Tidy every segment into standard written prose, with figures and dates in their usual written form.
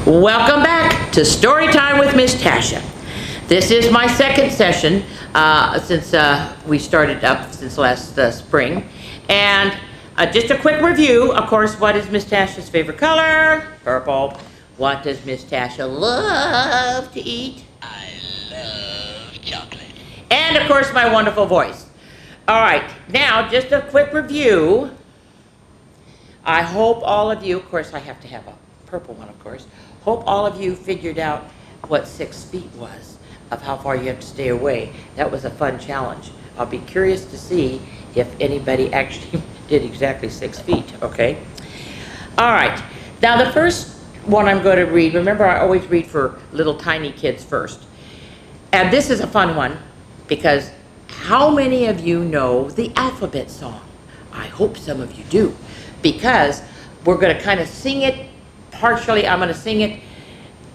Welcome back to Story Time with Miss Tasha. This is my second session since we started up since last spring. And just a quick review, of course, what is Miss Tasha's favorite color? Purple. What does Miss Tasha love to eat? I love chocolate. And of course, my wonderful voice. All right, now just a quick review. I hope all of you, of course, I have to have a purple one, of course. Hope all of you figured out what 6 feet was, of how far you have to stay away. That was a fun challenge. I'll be curious to see if anybody actually did exactly 6 feet, okay? All right, now the first one I'm going to read, remember I always read for little tiny kids first. And this is a fun one, because how many of you know the alphabet song? I hope some of you do, because we're going to kind of sing it partially. I'm going to sing it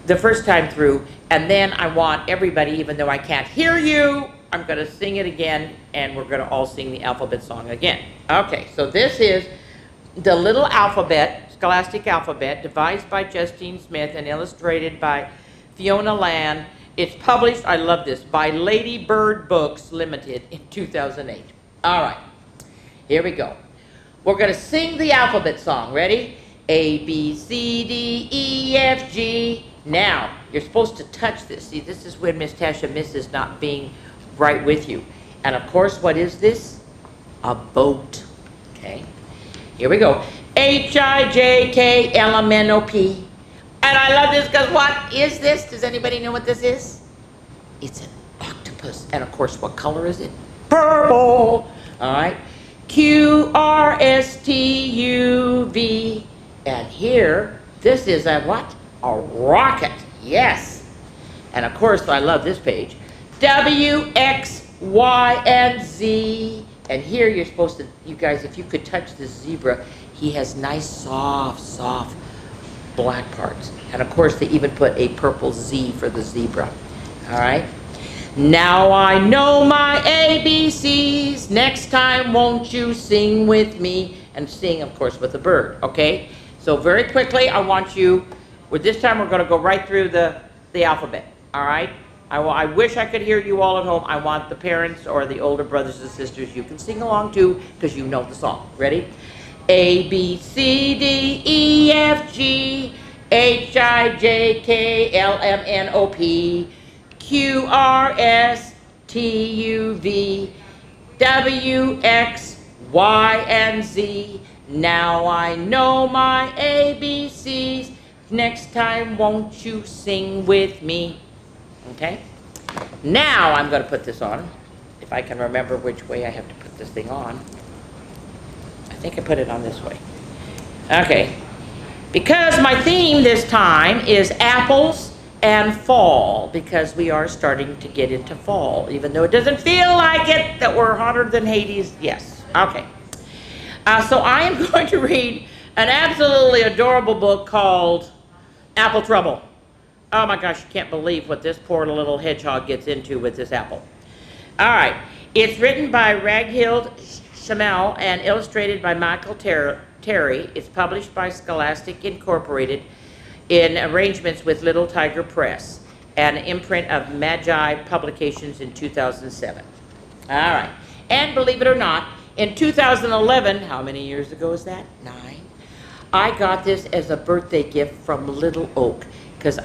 the first time through, and then I want everybody, even though I can't hear you, I'm going to sing it again, and we're going to all sing the alphabet song again. Okay, so this is the little alphabet, Scholastic Alphabet, devised by Justine Smith and illustrated by Fiona Land. It's published, I love this, by Lady Bird Books Limited in 2008. All right, here we go. We're going to sing the alphabet song. Ready? A, B, C, D, E, F, G. Now, you're supposed to touch this. See, this is when Miss Tasha misses not being right with you. And of course, what is this? A boat. Okay, here we go. H, I, J, K, L, M, N, O, P. And I love this because what is this? Does anybody know what this is? It's an octopus. And of course, what color is it? Purple. All right. Q, R, S, T, U, V. And here, this is a what? A rocket. Yes. And of course, I love this page. W, X, Y, and Z. And here you're supposed to, you guys, if you could touch this zebra, he has nice, soft black parts. And of course, they even put a purple Z for the zebra. All right. Now I know my ABCs. Next time, won't you sing with me? And sing, of course, with the bird. Okay. So very quickly, I want you, with this time we're going to go right through the alphabet, all right? I wish I could hear you all at home. I want the parents or the older brothers and sisters, you can sing along too, because you know the song. Ready? A, B, C, D, E, F, G, H, I, J, K, L, M, N, O, P, Q, R, S, T, U, V, W, X, Y, and Z. Now I know my ABCs. Next time, won't you sing with me? Okay? Now I'm going to put this on. If I can remember which way I have to put this thing on. I think I put it on this way. Okay. Because my theme this time is apples and fall, because we are starting to get into fall, even though it doesn't feel like it, that we're hotter than Hades. Yes. Okay. So I am going to read an absolutely adorable book called Apple Trouble. Oh my gosh, you can't believe what this poor little hedgehog gets into with this apple. All right, it's written by Raghild Shamel and illustrated by Michael Terry. It's published by Scholastic Incorporated in arrangements with Little Tiger Press, an imprint of Magi Publications in 2007. All right, and believe it or not, in 2011, how many years ago is that? 9. I got this as a birthday gift from Little Oak, because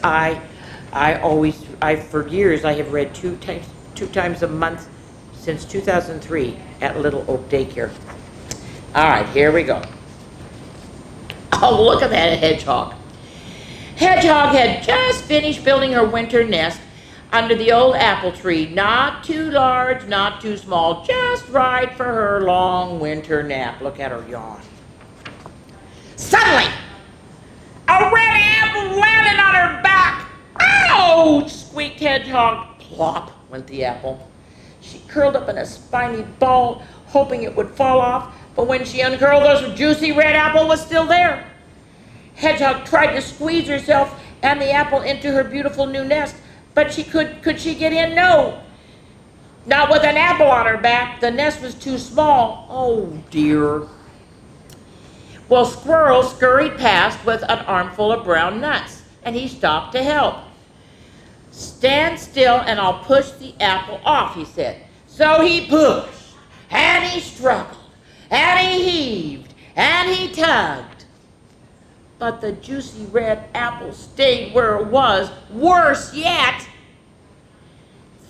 for years, I have read two times a month since 2003 at Little Oak Daycare. All right, here we go. Oh, look at that hedgehog. Hedgehog had just finished building her winter nest under the old apple tree, not too large, not too small, just right for her long winter nap. Look at her yawn. Suddenly, a red apple landed on her back. Ouch! Squeaked Hedgehog. Plop went the apple. She curled up in a spiny ball, hoping it would fall off, but when she uncurled, the juicy red apple was still there. Hedgehog tried to squeeze herself and the apple into her beautiful new nest, but could she get in? No. Not with an apple on her back. The nest was too small. Oh, dear. Well, Squirrel scurried past with an armful of brown nuts, and he stopped to help. "Stand still and I'll push the apple off," he said. So he pushed, and he struggled, and he heaved, and he tugged. But the juicy red apple stayed where it was. Worse yet,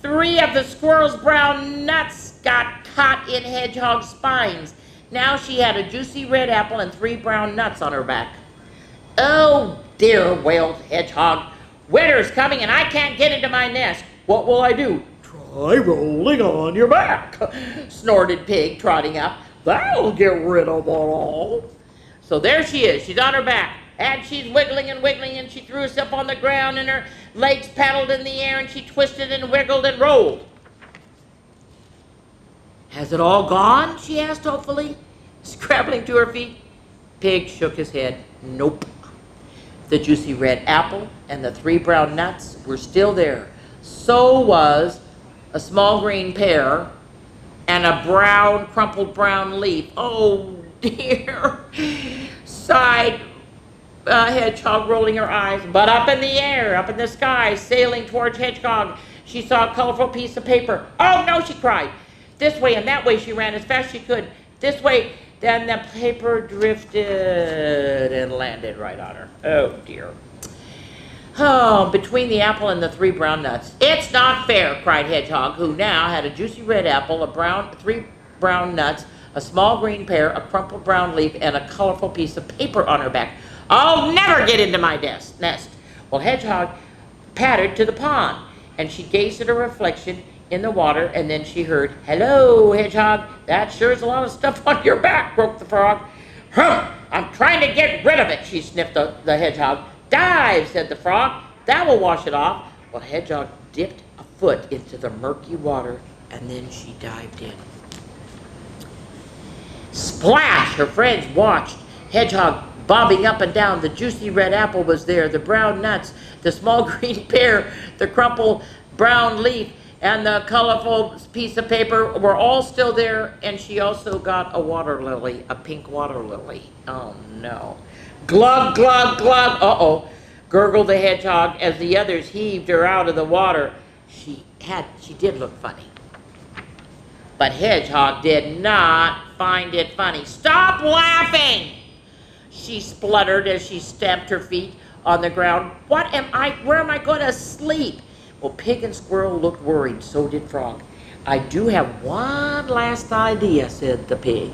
3 of the squirrel's brown nuts got caught in Hedgehog's spines. Now she had a juicy red apple and 3 brown nuts on her back. "Oh dear," wailed Hedgehog. "Winter's coming and I can't get into my nest. What will I do?" "Try rolling on your back," snorted Pig, trotting up. "That'll get rid of it all." So there she is. She's on her back, and she's wiggling and wiggling, and she threw herself on the ground, and her legs paddled in the air, and she twisted and wiggled and rolled. "Has it all gone?" she asked hopefully, scrabbling to her feet. Pig shook his head. Nope. The juicy red apple and the 3 brown nuts were still there. So was a small green pear and a crumpled brown leaf. "Oh dear," sighed Hedgehog, rolling her eyes. But up in the air, up in the sky, sailing towards Hedgehog, she saw a colorful piece of paper. "Oh no," she cried. This way and that way she ran as fast as she could. This way, then the paper drifted and landed right on her. Oh dear. Oh, between the apple and the 3 brown nuts. "It's not fair," cried Hedgehog, who now had a juicy red apple, 3 brown nuts, a small green pear, a crumpled brown leaf, and a colorful piece of paper on her back. "I'll never get into my nest." Well, Hedgehog pattered to the pond, and she gazed at her reflection in the water, and then she heard, "Hello, Hedgehog, that sure is a lot of stuff on your back," croaked the frog. "Humph, I'm trying to get rid of it," she sniffed the Hedgehog. "Dive," said the frog. "That will wash it off." Well, Hedgehog dipped a foot into the murky water, and then she dived in. Splash! Her friends watched. Hedgehog bobbing up and down. The juicy red apple was there, the brown nuts, the small green pear, the crumpled brown leaf, and the colorful piece of paper were all still there, and she also got a water lily, a pink water lily. Oh no. "Glug, glug, glug." Uh-oh, gurgled the Hedgehog as the others heaved her out of the water. She did look funny. But Hedgehog did not find it funny. "Stop laughing!" she spluttered as she stamped her feet on the ground. Where am I going to sleep?" Well, Pig and Squirrel looked worried, so did Frog. "I do have one last idea," said the Pig.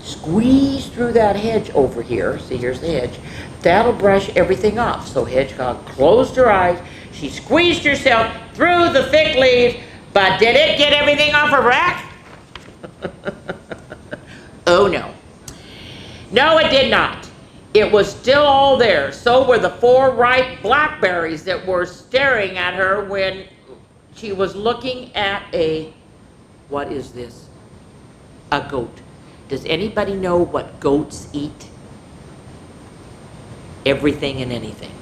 "Squeeze through that hedge over here." See, here's the hedge. "That'll brush everything off." So Hedgehog closed her eyes. She squeezed herself through the thick leaves, but did it get everything off her back? Oh no. No, it did not. It was still all there. So were the 4 ripe blackberries that were staring at her when she was looking at what is this? A goat. Does anybody know what goats eat? Everything and anything.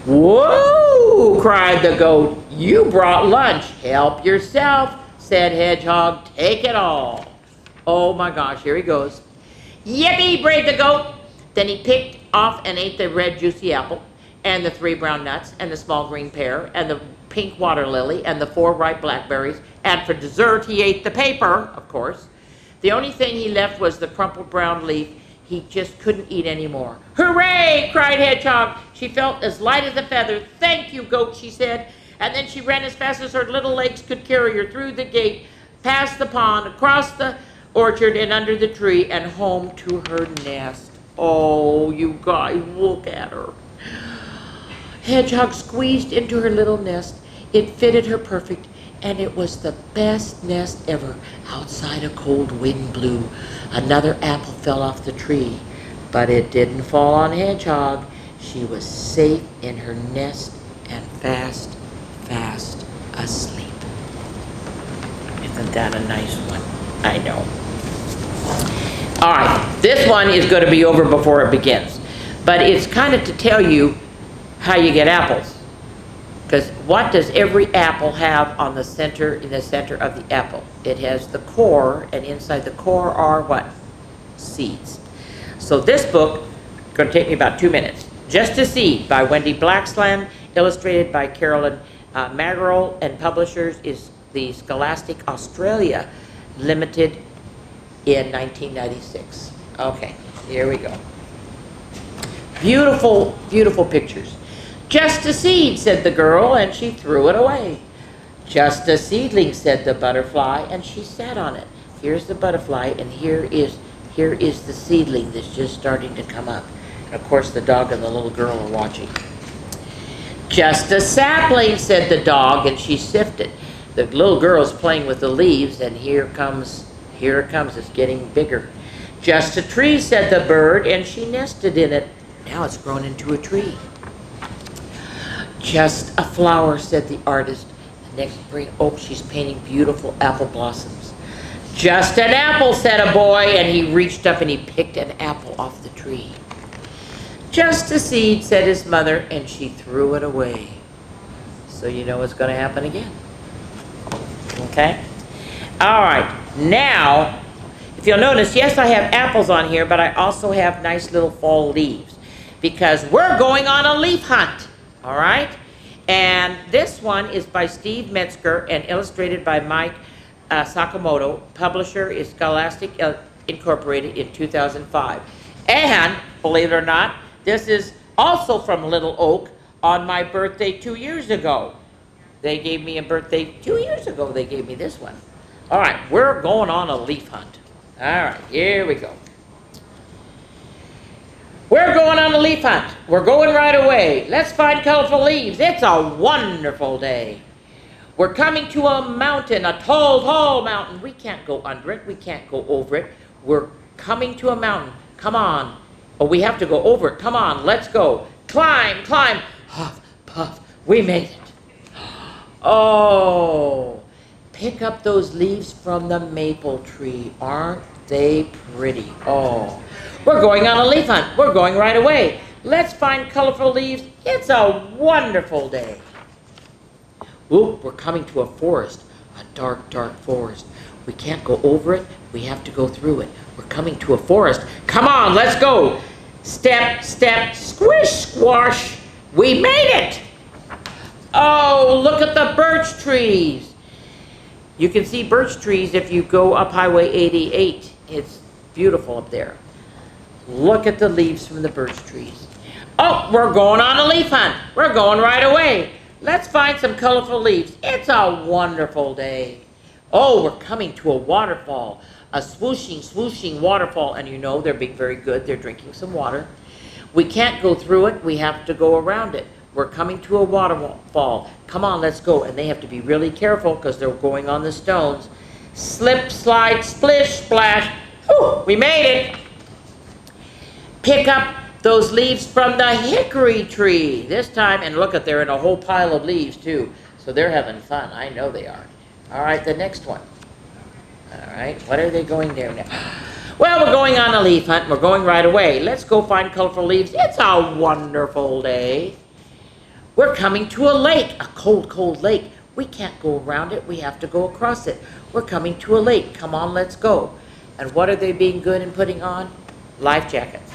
"Whoa!" cried the goat. "You brought lunch." "Help yourself," said Hedgehog. "Take it all." Oh my gosh, here he goes. "Yippee!" brayed the goat. Then he picked off and ate the red juicy apple, and the 3 brown nuts, and the small green pear, and the pink water lily, and the 4 ripe blackberries, and for dessert he ate the paper, of course. The only thing he left was the crumpled brown leaf. He just couldn't eat any more. "Hooray!" cried Hedgehog. She felt as light as a feather. "Thank you, goat," she said, and then she ran as fast as her little legs could carry her through the gate, past the pond, across the orchard, and under the tree, and home to her nest. Oh, you guys, look at her. Hedgehog squeezed into her little nest. It fitted her perfect, and it was the best nest ever. Outside, a cold wind blew. Another apple fell off the tree, but it didn't fall on Hedgehog. She was safe in her nest and fast asleep. Isn't that a nice one? I know. All right, this one is going to be over before it begins, but it's kind of to tell you how you get apples. Because what does every apple have in the center of the apple? It has the core, and inside the core are what? Seeds. So this book is going to take me about 2 minutes. Just a Seed by Wendy Blacksland, illustrated by Carolyn Maggerell, and publishers is the Scholastic Australia Limited in 1996. Okay, here we go. Beautiful, beautiful pictures. Just a seed, said the girl, and she threw it away. Just a seedling, said the butterfly, and she sat on it. Here's the butterfly, and here is the seedling that's just starting to come up. And of course, the dog and the little girl are watching. Just a sapling, said the dog, and she sifted. The little girl's playing with the leaves, and here it comes, it's getting bigger. Just a tree, said the bird, and she nested in it. Now it's grown into a tree. Just a flower, said the artist. The next spring, oh, she's painting beautiful apple blossoms. Just an apple, said a boy, and he reached up and he picked an apple off the tree. Just a seed, said his mother, and she threw it away. So you know what's going to happen again. Okay? All right. Now, if you'll notice, yes, I have apples on here, but I also have nice little fall leaves because we're going on a leaf hunt. All right? And this one is by Steve Metzger and illustrated by Mike Sakamoto. Publisher is Scholastic Incorporated in 2005. And, believe it or not, this is also from Little Oak on my birthday 2 years ago. They gave me a birthday 2 years ago. They gave me this one. All right, we're going on a leaf hunt. All right, here we go. We're going on a leaf hunt. We're going right away. Let's find colorful leaves. It's a wonderful day. We're coming to a mountain, a tall, tall mountain. We can't go under it. We can't go over it. We're coming to a mountain. Come on. Oh, we have to go over it. Come on, let's go. Climb, climb. Huff, puff. We made it. Oh, pick up those leaves from the maple tree. Aren't they pretty? Oh, we're going on a leaf hunt. We're going right away. Let's find colorful leaves. It's a wonderful day. Ooh, we're coming to a forest, a dark, dark forest. We can't go over it. We have to go through it. We're coming to a forest. Come on, let's go. Step, step, squish, squash. We made it. Oh, look at the birch trees. You can see birch trees if you go up Highway 88. It's beautiful up there. Look at the leaves from the birch trees. Oh, we're going on a leaf hunt. We're going right away. Let's find some colorful leaves. It's a wonderful day. Oh, we're coming to a waterfall. A swooshing, swooshing waterfall. And you know they're being very good. They're drinking some water. We can't go through it. We have to go around it. We're coming to a waterfall. Come on, let's go. And they have to be really careful because they're going on the stones. Slip, slide, splish, splash. Whew, we made it. Pick up those leaves from the hickory tree this time. And look at, they're in a whole pile of leaves too. So they're having fun. I know they are. All right, the next one. All right, what are they going there now? Well, we're going on a leaf hunt. We're going right away. Let's go find colorful leaves. It's a wonderful day. We're coming to a lake, a cold, cold lake. We can't go around it. We have to go across it. We're coming to a lake. Come on, let's go. And what are they being good and putting on? Life jackets.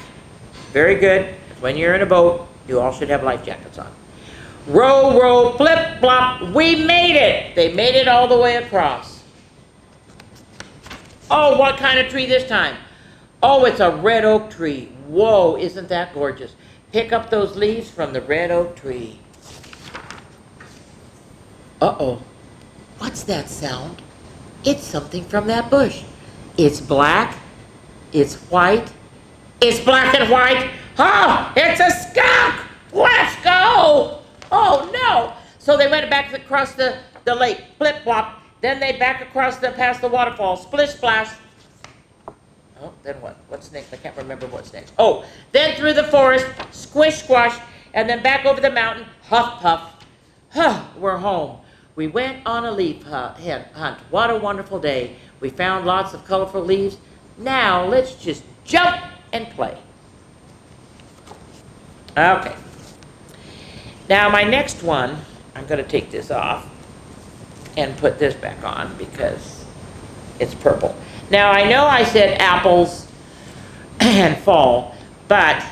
Very good. When you're in a boat, you all should have life jackets on. Row, row, flip, flop. We made it. They made it all the way across. Oh, what kind of tree this time? Oh, it's a red oak tree. Whoa, isn't that gorgeous? Pick up those leaves from the red oak tree. Uh-oh. What's that sound? It's something from that bush. It's black. It's white. It's black and white. Oh, it's a skunk. Let's go. Oh, no. So they went back across the lake. Flip-flop. Then they back across past the waterfall. Splish, splash. Oh, then what? What's next? I can't remember what's next. Oh, then through the forest. Squish, squash. And then back over the mountain. Huff, puff. Huh, we're home. We went on a leaf hunt. What a wonderful day. We found lots of colorful leaves. Now, let's just jump and play. Okay. Now, my next one, I'm going to take this off and put this back on because it's purple. Now, I know I said apples and fall, but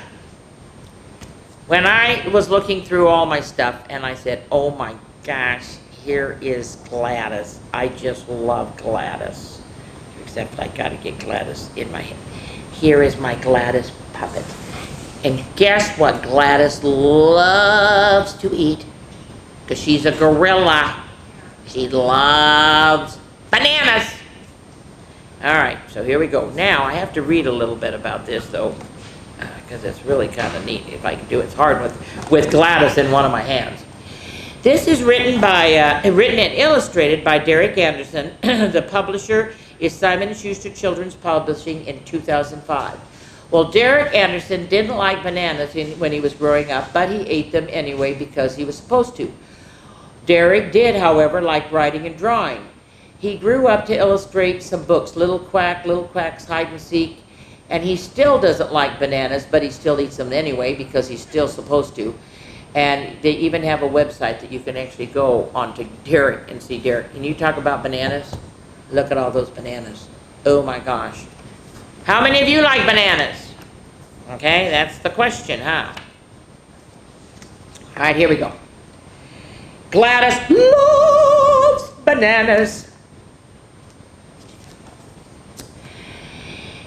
When I was looking through all my stuff and I said, oh my gosh, here is Gladys. I just love Gladys. Except I gotta get Gladys in my head. Here is my Gladys puppet. And guess what Gladys loves to eat? Because she's a gorilla. She loves bananas. All right, so here we go. Now, I have to read a little bit about this, though, because it's really kind of neat if I can do it. It's hard with Gladys in one of my hands. This is written and illustrated by Derek Anderson. The publisher is Simon & Schuster Children's Publishing in 2005. Well, Derek Anderson didn't like bananas when he was growing up, but he ate them anyway because he was supposed to. Derek did, however, like writing and drawing. He grew up to illustrate some books, Little Quack's Hide and Seek, and he still doesn't like bananas, but he still eats them anyway because he's still supposed to. And they even have a website that you can actually go on to Derek and see Derek. Can you talk about bananas? Look at all those bananas. Oh my gosh. How many of you like bananas? Okay, that's the question, huh? All right, here we go. Gladys loves bananas.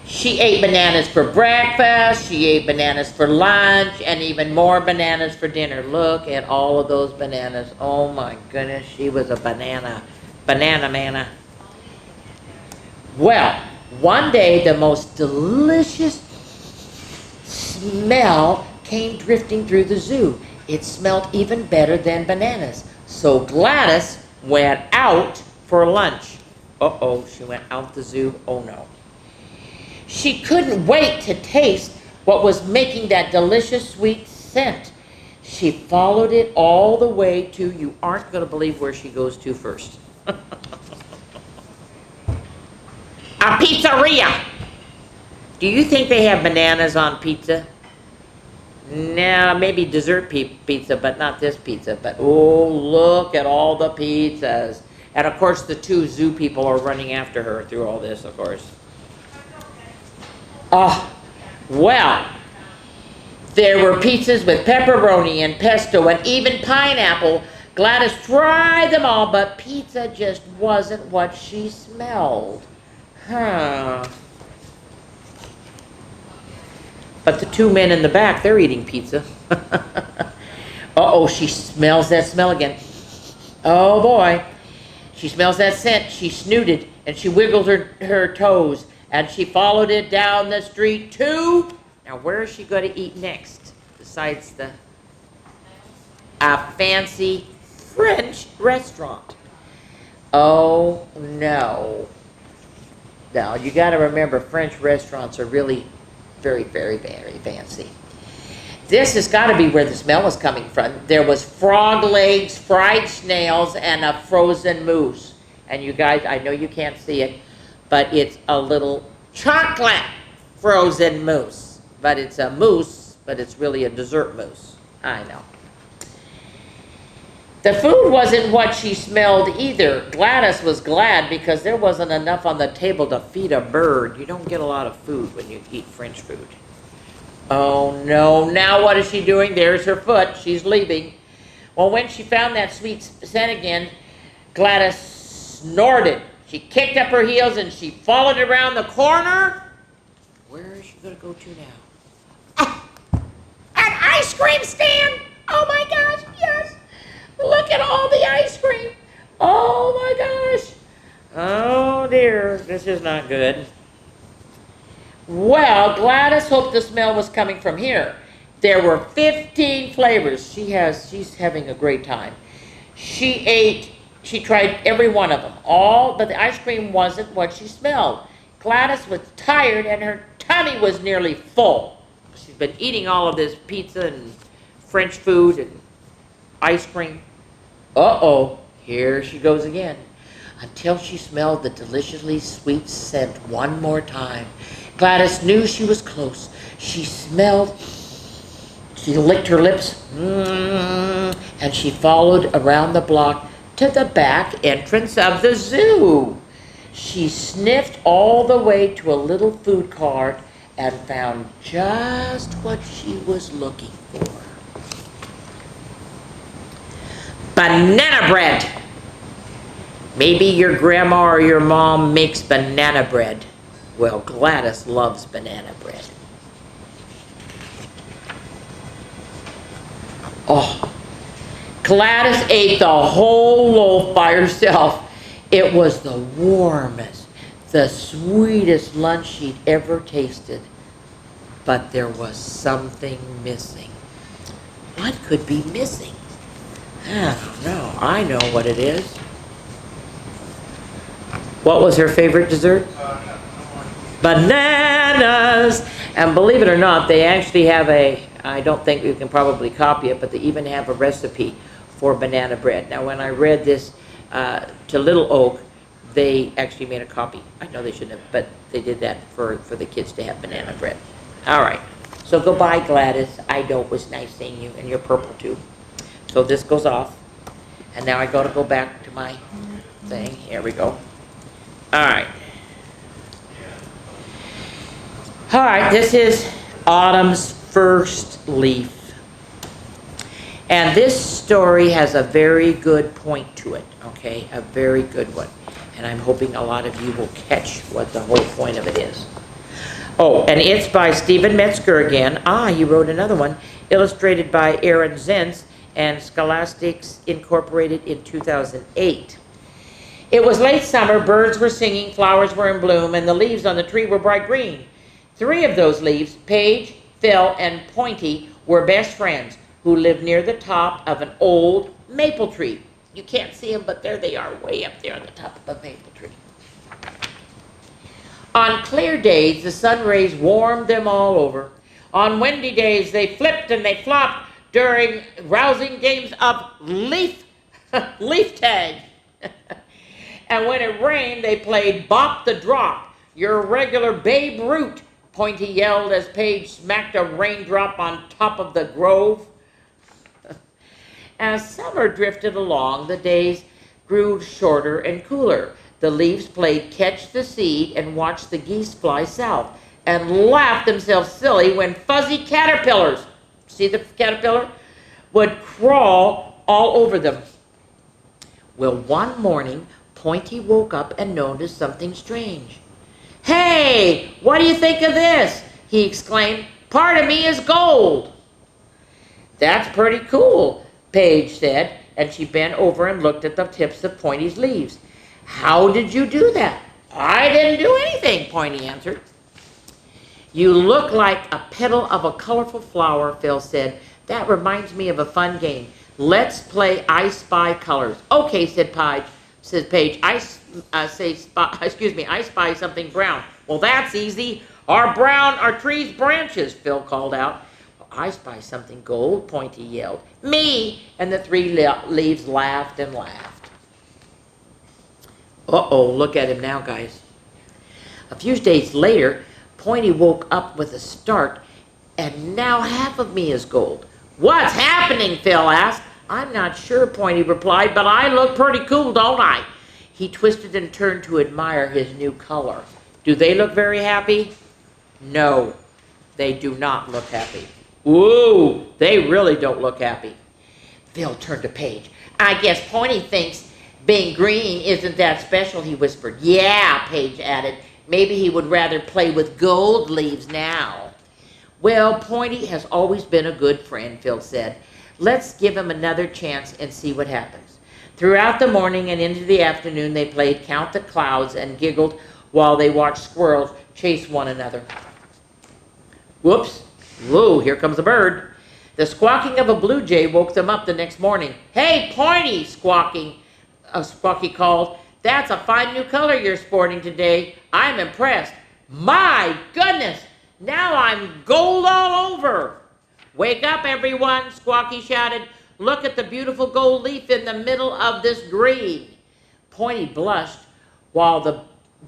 She ate bananas for breakfast, she ate bananas for lunch, and even more bananas for dinner. Look at all of those bananas. Oh my goodness, she was a banana manna. Well, one day the most delicious smell came drifting through the zoo. It smelled even better than bananas. So Gladys went out for lunch. Uh-oh, she went out the zoo. Oh no. She couldn't wait to taste what was making that delicious sweet scent. She followed it all the way to, you aren't going to believe where she goes to first. A pizzeria. Do you think they have bananas on pizza? No, maybe dessert pizza, but not this pizza. But oh, look at all the pizzas. And of course the two zoo people are running after her through all this, of course. Oh, well, there were pizzas with pepperoni and pesto and even pineapple. Gladys tried them all, but pizza just wasn't what she smelled. Huh. But the two men in the back, they're eating pizza. Uh-oh, she smells that smell again. Oh, boy. She smells that scent. She snooted, and she wiggled her toes. And she followed it down the street to, now where is she going to eat next? Besides a fancy French restaurant. Oh no. Now you got to remember French restaurants are really very, very, very fancy. This has got to be where the smell was coming from. There was frog legs, fried snails, and a frozen moose. And you guys, I know you can't see it, but it's a little chocolate frozen mousse. But it's a mousse, but it's really a dessert mousse. I know. The food wasn't what she smelled either. Gladys was glad because there wasn't enough on the table to feed a bird. You don't get a lot of food when you eat French food. Oh no, now what is she doing? There's her foot. She's leaving. Well, when she found that sweet scent again, Gladys snorted. She kicked up her heels and she followed around the corner. Where is she going to go to now? An ice cream stand! Oh my gosh, yes! Look at all the ice cream! Oh my gosh! Oh dear, this is not good. Well, Gladys hoped the smell was coming from here. There were 15 flavors. She's having a great time. She tried every one of them, but the ice cream wasn't what she smelled. Gladys was tired and her tummy was nearly full. She's been eating all of this pizza and French food and ice cream. Uh-oh, here she goes again. Until she smelled the deliciously sweet scent one more time. Gladys knew she was close. She licked her lips, and she followed around the block to the back entrance of the zoo. She sniffed all the way to a little food cart and found just what she was looking for. Banana bread. Maybe your grandma or your mom makes banana bread. Well, Gladys loves banana bread. Oh, Gladys ate the whole loaf by herself. It was the warmest, the sweetest lunch she'd ever tasted. But there was something missing. What could be missing? I don't know. I know what it is. What was her favorite dessert? Bananas! And believe it or not, they actually have I don't think you can probably copy it, but they even have a recipe for banana bread. Now, when I read this to Little Oak, they actually made a copy. I know they shouldn't have, but they did that for the kids to have banana bread. All right. So goodbye, Gladys. I know it was nice seeing you, and you're purple too. So this goes off. And now I got to go back to my thing. Here we go. All right. All right, this is Autumn's First Leaf. And this story has a very good point to it, okay? A very good one. And I'm hoping a lot of you will catch what the whole point of it is. Oh, and it's by Stephen Metzger again. He wrote another one, illustrated by Aaron Zentz and Scholastics Incorporated in 2008. It was late summer, birds were singing, flowers were in bloom, and the leaves on the tree were bright green. 3 of those leaves, Paige, Phil, and Pointy, were best friends who lived near the top of an old maple tree. You can't see them, but there they are, way up there on the top of the maple tree. On clear days, the sun rays warmed them all over. On windy days, they flipped and they flopped during rousing games of leaf tag. And when it rained, they played Bop the Drop, your regular Babe Ruth, Pointy yelled as Paige smacked a raindrop on top of the grove. As summer drifted along, the days grew shorter and cooler. The leaves played catch the seed and watched the geese fly south and laughed themselves silly when fuzzy caterpillars, see the caterpillar, would crawl all over them. Well, one morning, Pointy woke up and noticed something strange. "Hey, what do you think of this?" he exclaimed. "Part of me is gold." "That's pretty cool," Paige said, and she bent over and looked at the tips of Pointy's leaves. "How did you do that?" "I didn't do anything," Pointy answered. "You look like a petal of a colorful flower," Phil said. "That reminds me of a fun game. Let's play I Spy Colors." "Okay," said Paige. I spy something brown." "Well, that's easy. Our tree's branches," Phil called out. "Well, I spy something gold," Pointy yelled. "Me!" And the 3 leaves laughed and laughed. Uh-oh, look at him now, guys. A few days later, Pointy woke up with a start, and now half of me is gold. "What's happening?" Phil asked. "I'm not sure," Pointy replied, "but I look pretty cool, don't I?" He twisted and turned to admire his new color. Do they look very happy? No, they do not look happy. Ooh, they really don't look happy. Phil turned to Paige. "I guess Pointy thinks being green isn't that special," he whispered. "Yeah," Paige added. "Maybe he would rather play with gold leaves now." "Well, Pointy has always been a good friend," Phil said. "Let's give him another chance and see what happens." Throughout the morning and into the afternoon, they played Count the Clouds and giggled while they watched squirrels chase one another. Whoops! Whoa, here comes a bird. The squawking of a blue jay woke them up the next morning. "Hey, Pointy!" Squawky called. "That's a fine new color you're sporting today. I'm impressed. My goodness! Now I'm gold all over!" "Wake up, everyone!" Squawky shouted. "Look at the beautiful gold leaf in the middle of this green." Pointy blushed while the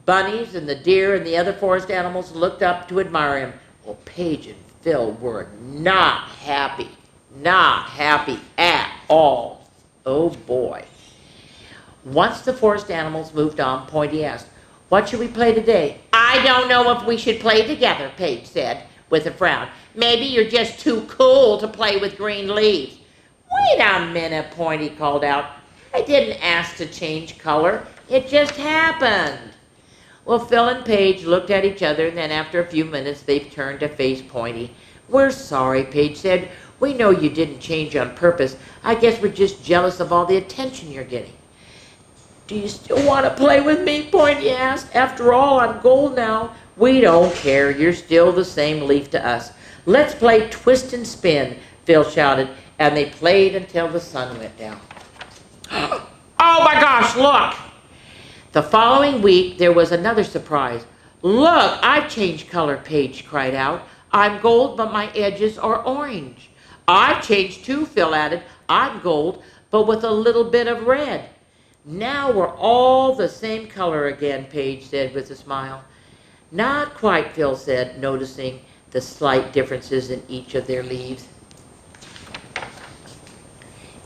bunnies and the deer and the other forest animals looked up to admire him. Well, Paige and Phil were not happy at all. Oh boy. Once the forest animals moved on, Pointy asked, "What should we play today?" "I don't know if we should play together," Paige said with a frown. "Maybe you're just too cool to play with green leaves." Wait a minute, Pointy called out. I didn't ask to change color. It just happened. Well, Phil and Paige looked at each other, and then after a few minutes, they turned to face Pointy. We're sorry, Paige said. We know you didn't change on purpose. I guess we're just jealous of all the attention you're getting. Do you still want to play with me? Pointy asked. After all, I'm gold now. We don't care. You're still the same leaf to us. Let's play twist and spin, Phil shouted, and they played until the sun went down. Oh my gosh, look! The following week, there was another surprise. Look, I've changed color, Paige cried out. I'm gold, but my edges are orange. I've changed too, Phil added. I'm gold, but with a little bit of red. Now we're all the same color again, Paige said with a smile. Not quite, Phil said, noticing the slight differences in each of their leaves.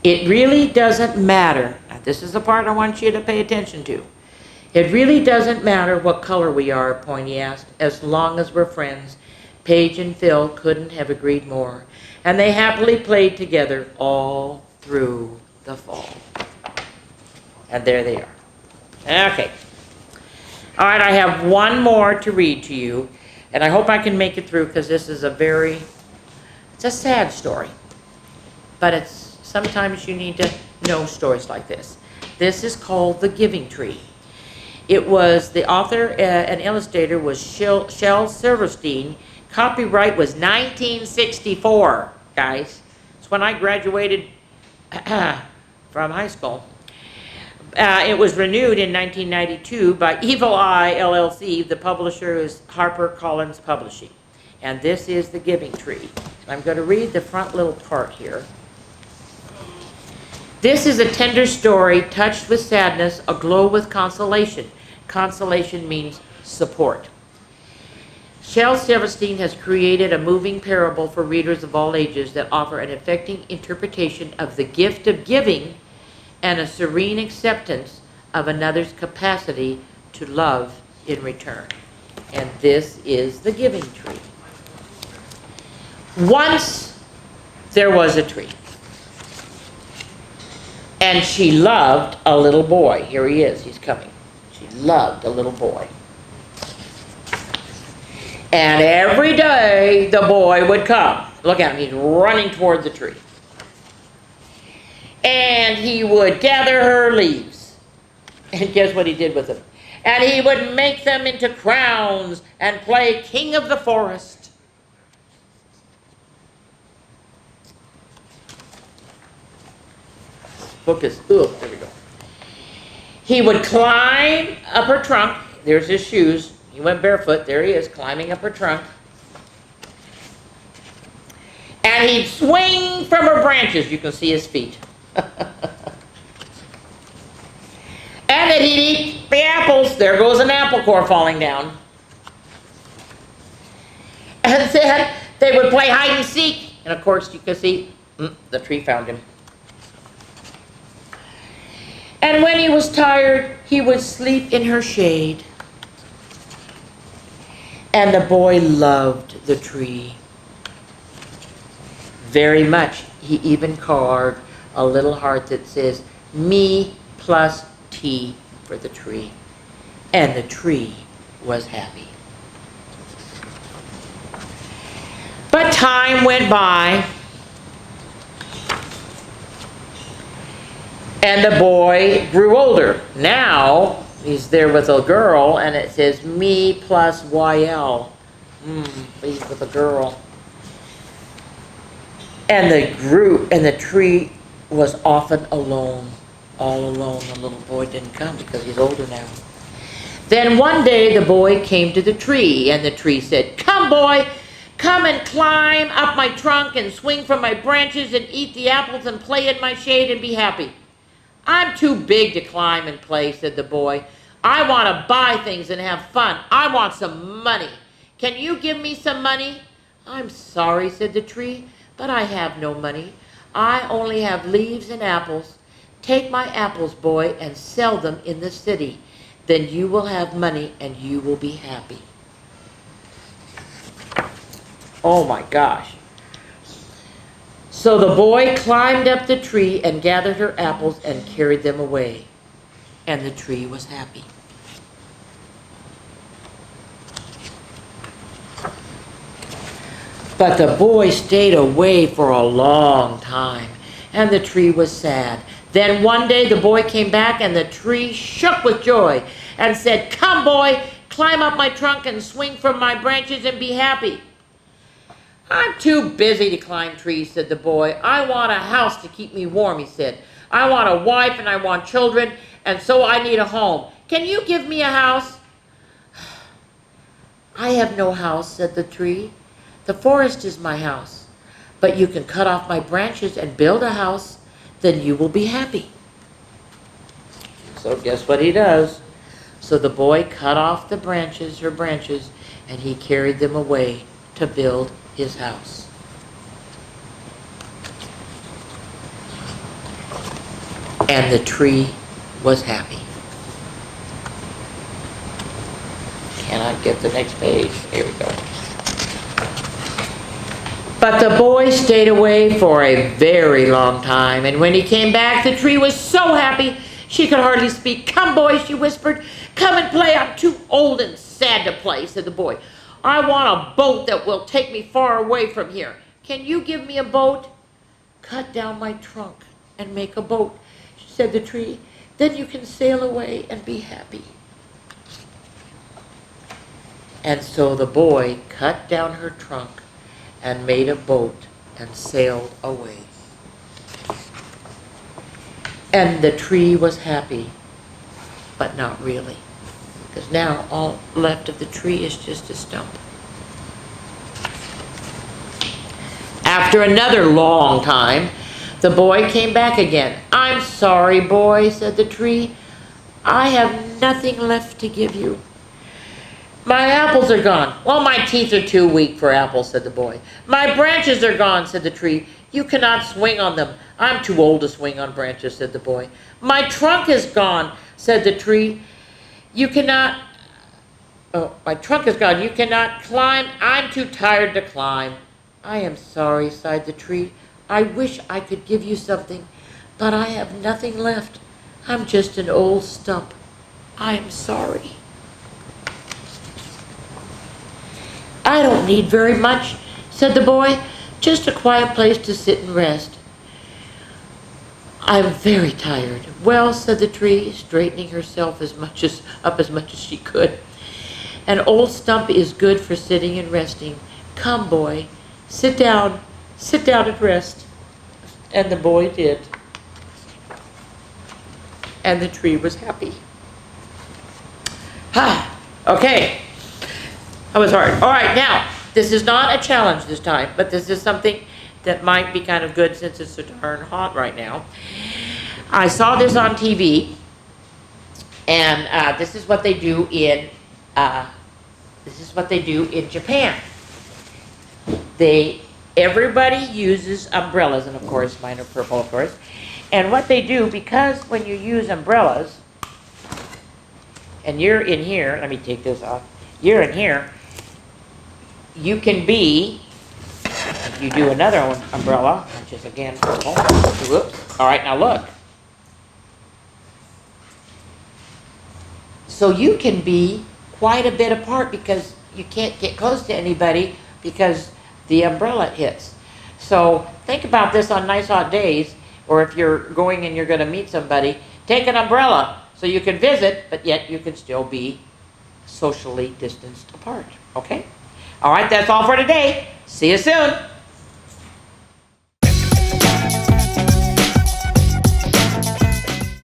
It really doesn't matter. Now, this is the part I want you to pay attention to. It really doesn't matter what color we are, Pointy asked, as long as we're friends. Paige and Phil couldn't have agreed more, and they happily played together all through the fall. And there they are. Okay. All right, I have one more to read to you, and I hope I can make it through because this is it's a sad story. But sometimes you need to know stories like this. This is called The Giving Tree. It was, the author and illustrator was Shel Silverstein. Copyright was 1964, guys. It's when I graduated from high school. It was renewed in 1992 by Evil Eye LLC. The publisher is HarperCollins Publishing. And this is The Giving Tree. I'm going to read the front little part here. This is a tender story touched with sadness, aglow with consolation. Consolation means support. Shel Silverstein has created a moving parable for readers of all ages that offer an affecting interpretation of the gift of giving and a serene acceptance of another's capacity to love in return. And this is The Giving Tree. Once there was a tree, and she loved a little boy. Here he is, he's coming. She loved a little boy. And every day the boy would come. Look at him, he's running toward the tree. And he would gather her leaves. And guess what he did with them? And he would make them into crowns and play king of the forest. Book is, there we go. He would climb up her trunk. There's his shoes. He went barefoot. There he is, climbing up her trunk. And he'd swing from her branches. You can see his feet. And then he'd eat the apples. There goes an apple core falling down. And then they would play hide and seek. And of course, you can see the tree found him. And when he was tired, he would sleep in her shade. And the boy loved the tree very much. He even carved a little heart that says, me plus T for the tree. And the tree was happy. But time went by. And the boy grew older. Now, he's there with a girl, and it says, me plus YL. He's with a girl. And the tree was often alone. All alone. The little boy didn't come because he's older now. Then one day, the boy came to the tree, and the tree said, come, boy, come and climb up my trunk and swing from my branches and eat the apples and play in my shade and be happy. I'm too big to climb and play, said the boy. I want to buy things and have fun. I want some money. Can you give me some money? I'm sorry, said the tree, but I have no money. I only have leaves and apples. Take my apples, boy, and sell them in the city. Then you will have money and you will be happy. Oh my gosh. So the boy climbed up the tree and gathered her apples and carried them away. And the tree was happy. But the boy stayed away for a long time, and the tree was sad. Then one day the boy came back, and the tree shook with joy and said, "Come, boy, climb up my trunk and swing from my branches and be happy." "I'm too busy to climb trees," said the boy. "I want a house to keep me warm," he said. "I want a wife and I want children, and so I need a home. Can you give me a house?" "I have no house," said the tree. "The forest is my house. But you can cut off my branches and build a house, then you will be happy." So guess what he does? So the boy cut off her branches, and he carried them away to build his house. And the tree was happy. Can I get the next page? Here we go. But the boy stayed away for a very long time, and when he came back, the tree was so happy she could hardly speak. "Come, boy," she whispered. "Come and play. I'm too old and sad to play," said the boy. "I want a boat that will take me far away from here. Can you give me a boat?" "Cut down my trunk and make a boat," said the tree. "Then you can sail away and be happy." And so the boy cut down her trunk and made a boat and sailed away. And the tree was happy, but not really, because now all left of the tree is just a stump. After another long time, the boy came back again. "I'm sorry, boy," said the tree. "I have nothing left to give you." "My apples are gone." "Well, my teeth are too weak for apples," said the boy. "My branches are gone," said the tree. "You cannot swing on them." "I'm too old to swing on branches," said the boy. "My trunk is gone," said the tree. My trunk is gone. You cannot climb." "I'm too tired to climb." "I am sorry," sighed the tree. "I wish I could give you something, but I have nothing left. I'm just an old stump. I am sorry." "I don't need very much," said the boy. "Just a quiet place to sit and rest." "I'm very tired." "Well," said the tree, straightening herself up as much as she could, "an old stump is good for sitting and resting. Come, boy, sit down and rest." And the boy did. And the tree was happy. Okay. That was hard. All right, now, this is not a challenge this time, but this is something that might be kind of good since it's so darn hot right now. I saw this on TV, and this is what they do in Japan. Everybody uses umbrellas, and of course, mine are purple, of course. And what they do, because when you use umbrellas, and you're in here, let me take this off. You're in here. You can be, if you do another umbrella, which is again purple. Whoops. All right, now look. So you can be quite a bit apart because you can't get close to anybody because the umbrella hits. So think about this on nice hot days, or if you're going and you're going to meet somebody, take an umbrella so you can visit, but yet you can still be socially distanced apart. Okay? All right, that's all for today. See you soon.